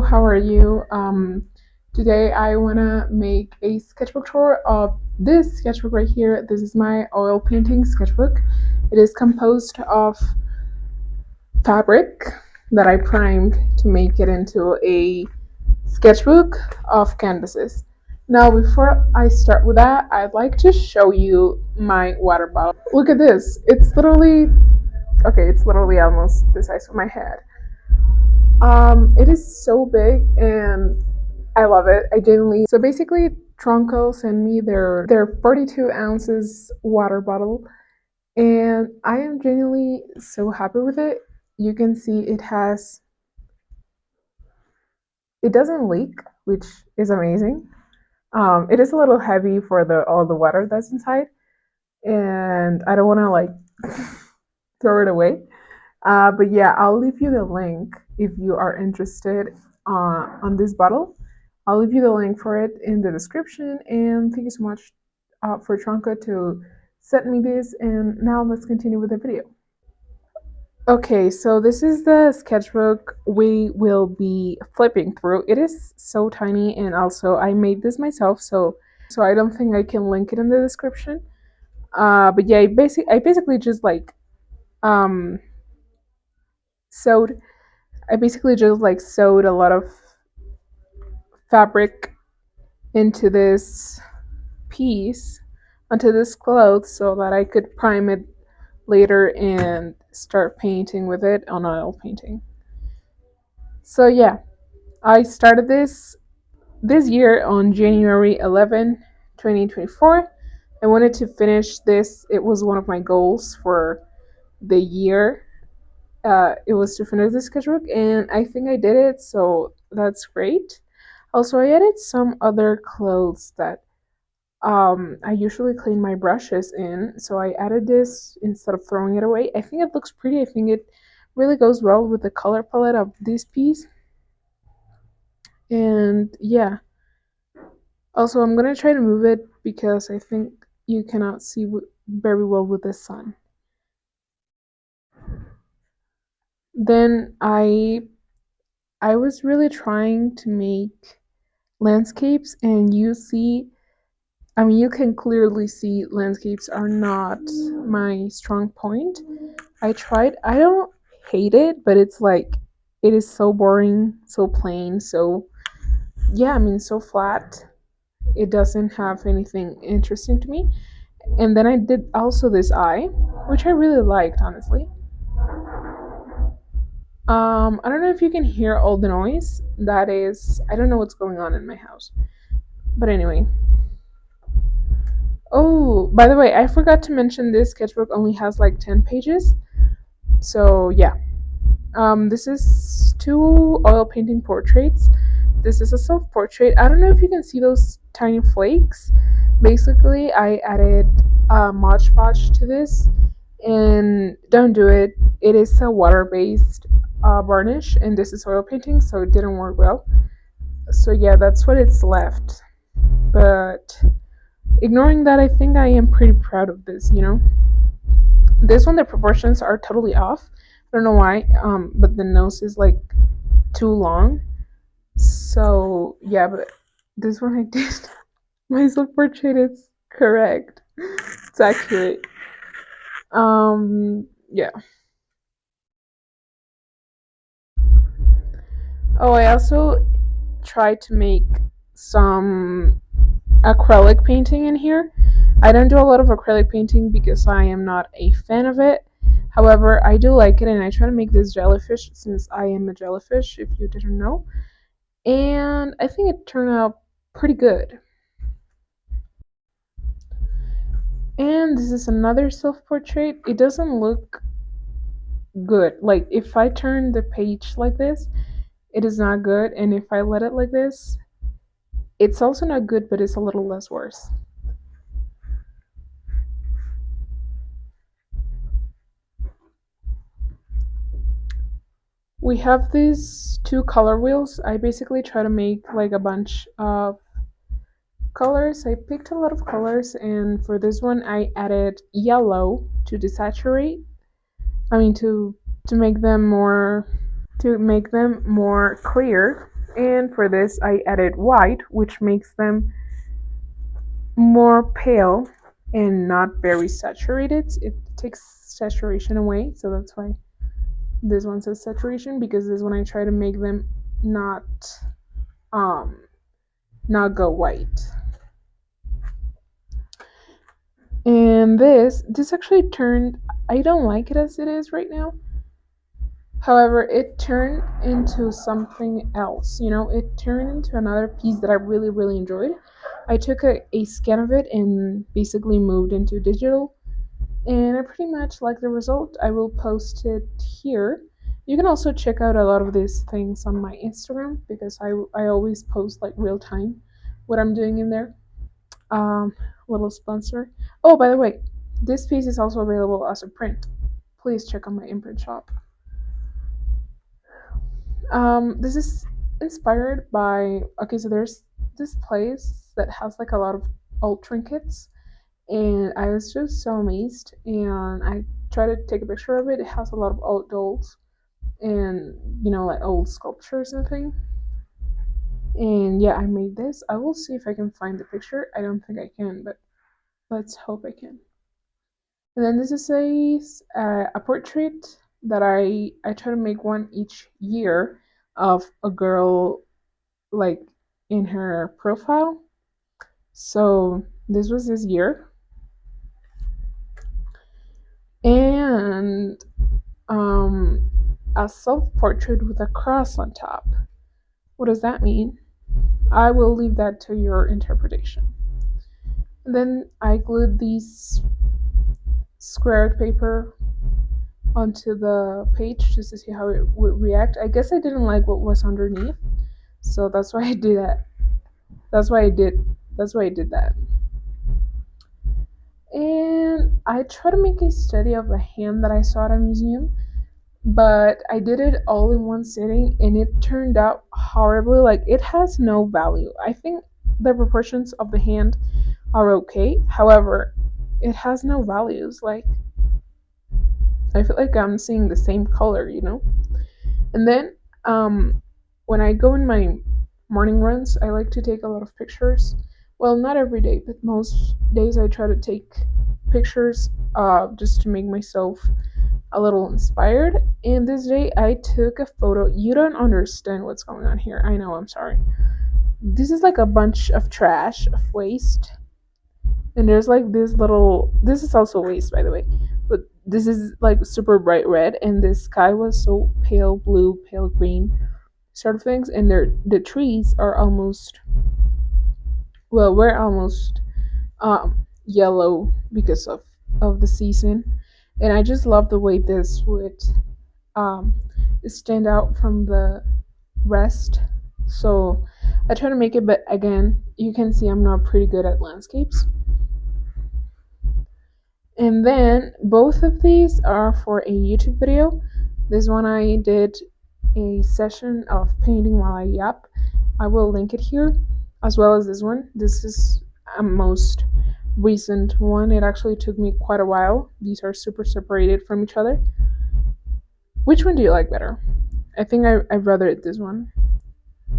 Hello, how are you? Today I want to make a sketchbook tour of this sketchbook right here. This is my oil painting sketchbook. It is composed of fabric that I primed to make it into a sketchbook of canvases. Now, before I start with that, I'd like to show you my water bottle. Look at this. It's literally almost the size of my head. It is so big and I love it. I genuinely so basically Tronco sent me their 42 ounces water bottle and I am genuinely so happy with it. You can see it doesn't leak, which is amazing. It is a little heavy for the all the water that's inside, and I don't want to like throw it away. But yeah, I'll leave you the link if you are interested on this bottle. I'll leave you the link for it in the description. And thank you so much for Tronco to send me this. And now let's continue with the video. Okay, so this is the sketchbook we will be flipping through. It is so tiny, and also I made this myself, so I don't think I can link it in the description. But yeah, I basically just like um sewed I basically just like sewed a lot of fabric into this piece, onto this cloth, so that I could prime it later and start painting with it on oil painting. So yeah, I started this year on January 11, 2024. I wanted to finish this. It was one of my goals for the year. It was to finish the sketchbook, and I think I did it, so that's great. Also, I added some other clothes that I usually clean my brushes in, so I added this instead of throwing it away. I think it looks pretty. I think it really goes well with the color palette of this piece. And yeah, also I'm gonna try to move it because I think you cannot see very well with the sun. Then I was really trying to make landscapes, and you can clearly see landscapes are not my strong point. I don't hate it, but it's like it is so boring, so plain, so yeah, so flat. It doesn't have anything interesting to me. And then I did also this eye, which I really liked, honestly. I don't know if you can hear all the noise. I don't know what's going on in my house. But anyway. Oh, by the way, I forgot to mention this sketchbook only has like 10 pages. So, yeah. This is two oil painting portraits. This is a self portrait. I don't know if you can see those tiny flakes. Basically, I added Mod Podge to this, and don't do it. It is a water based varnish, and this is oil painting, so it didn't work well. So, yeah, that's what it's left. But ignoring that, I think I am pretty proud of this. This one, the proportions are totally off. I don't know why, but the nose is like too long. So yeah, but this one I did. My self portrait is correct. It's accurate. Yeah. Oh, I also tried to make some acrylic painting in here. I don't do a lot of acrylic painting because I am not a fan of it. However, I do like it, and I try to make this jellyfish since I am a jellyfish, if you didn't know. And I think it turned out pretty good. And this is another self portrait. It doesn't look good. Like, if I turn the page like this, it is not good. And if I let it like this, it's also not good, but it's a little less worse. We have these two color wheels. I basically try to make like a bunch of colors. I picked a lot of colors, and for this one, I added yellow to desaturate. I mean, to make them more clear. And for this, I added white, which makes them more pale and not very saturated. It takes saturation away, so that's why this one says saturation, because this one I try to make them not um not go white. And this actually turned, I don't like it as it is right now. However, it turned into something else. It turned into another piece that I really, really enjoyed. I took a scan of it and basically moved into digital, and I pretty much like the result. I will post it here. You can also check out a lot of these things on my Instagram, because I always post like real time what I'm doing in there. Um, Little sponsor. Oh, by the way, this piece is also available as a print. Please check out my Inprnt shop. This is inspired by, okay, so there's this place that has like a lot of old trinkets, and I was just so amazed. And I tried to take a picture of it. It has a lot of old dolls and like old sculptures and things. And yeah, I made this. I will see if I can find the picture. I don't think I can, but let's hope I can. And then this is a portrait that I try to make one each year of a girl, like, in her profile. So this was this year, and a self portrait with a cross on top. What does that mean? I will leave that to your interpretation. And then I glued these squared paper onto the page just to see how it would react. I guess I didn't like what was underneath, so that's why I did that. That's why I did. That's why I did that. And I tried to make a study of the hand that I saw at a museum, but I did it all in one sitting, and it turned out horribly. Like, it has no value. I think the proportions of the hand are okay. However, it has no values. Like, I feel like I'm seeing the same color. And then, when I go in my morning runs, I like to take a lot of pictures. Well, not every day, but most days I try to take pictures, just to make myself a little inspired. And this day I took a photo. You don't understand what's going on here. I know, I'm sorry. This is like a bunch of trash, of waste. And there's like this is also waste, by the way. But this is like super bright red, and the sky was so pale blue, pale green sort of things. And the trees are almost, well, we're almost yellow because of the season. And I just love the way this would um, stand out from the rest. So I try to make it, but again, you can see I'm not pretty good at landscapes. And then both of these are for a YouTube video. This one I did a session of painting while I yap. I will link it here, as well as this one. This is a most recent one. It actually took me quite a while. These are super separated from each other. Which one do you like better? I think I've rather this one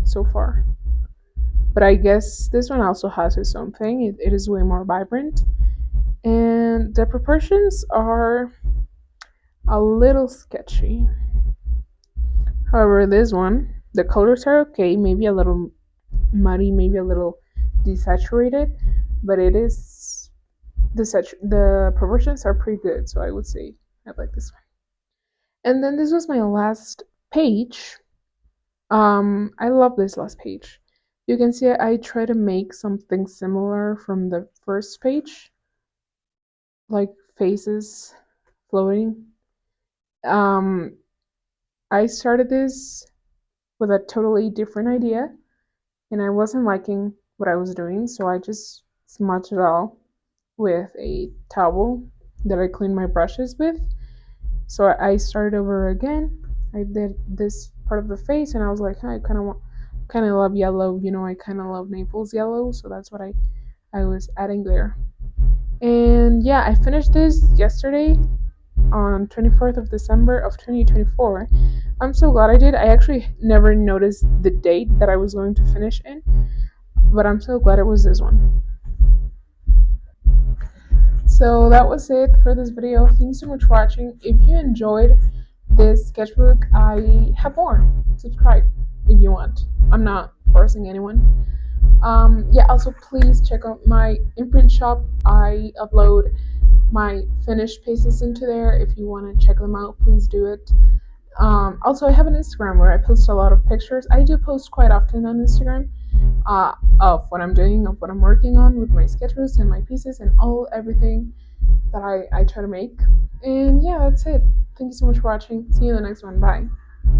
so far. But I guess this one also has its own thing. It is way more vibrant. And the proportions are a little sketchy. However, this one, the colors are okay, maybe a little muddy, maybe a little desaturated, but it is the proportions are pretty good, so I would say I like this one. And then this was my last page. I love this last page. You can see I try to make something similar from the first page, like faces floating. Um, I started this with a totally different idea, and I wasn't liking what I was doing, so I just smudged it all with a towel that I cleaned my brushes with. So I started over again. I did this part of the face, and I was like, I kind of love yellow. I kind of love Naples yellow, so that's what I was adding there. And yeah, I finished this yesterday on 24th of December of 2024. I'm so glad I did. I actually never noticed the date that I was going to finish in, but I'm so glad it was this one. So that was it for this video. Thanks so much for watching. If you enjoyed this sketchbook, I have more. Subscribe if you want. I'm not forcing anyone. Yeah, also please check out my imprint shop. I upload my finished pieces into there. If you want to check them out, please do it. Also, I have an Instagram where I post a lot of pictures. I do post quite often on Instagram of what I'm doing, of what I'm working on with my sketchbooks and my pieces and everything that I try to make. And yeah, that's it. Thank you so much for watching. See you in the next one. Bye.